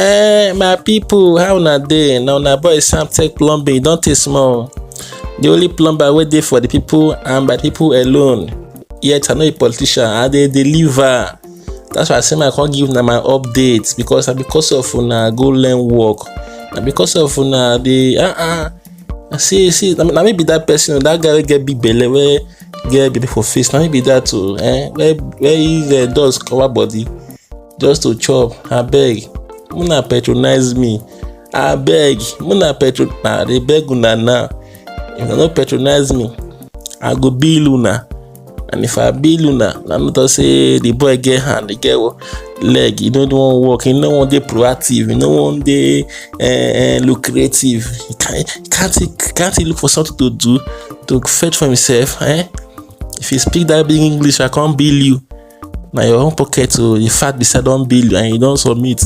My people, how una dey? Na una boy Sam Tech Plumbing. You don take small. The only plumber wey dey for the people and by people alone. Yet I no a politician. I dey deliver. That's why I say I can't give una my updates because na because of una go learn work. Na because of una dey see. Na maybe that person, that guy wey get big belle wey get baby for face. Na maybe that too. Where he does cover body just to chop. Abeg. Una patronize me. Abeg, una patronize. They beg una now. If you no patronize me, I go bill una. And if I bill una, I not say the boy get hand, he get leg. You don't want work. You don't want dey proactive. You don't want dey lucrative. Can't he look for something to do to fetch for himself? If you speak that big English, I can't bill you. Now your own pocket, so the fact beside don't bill you and you don't submit.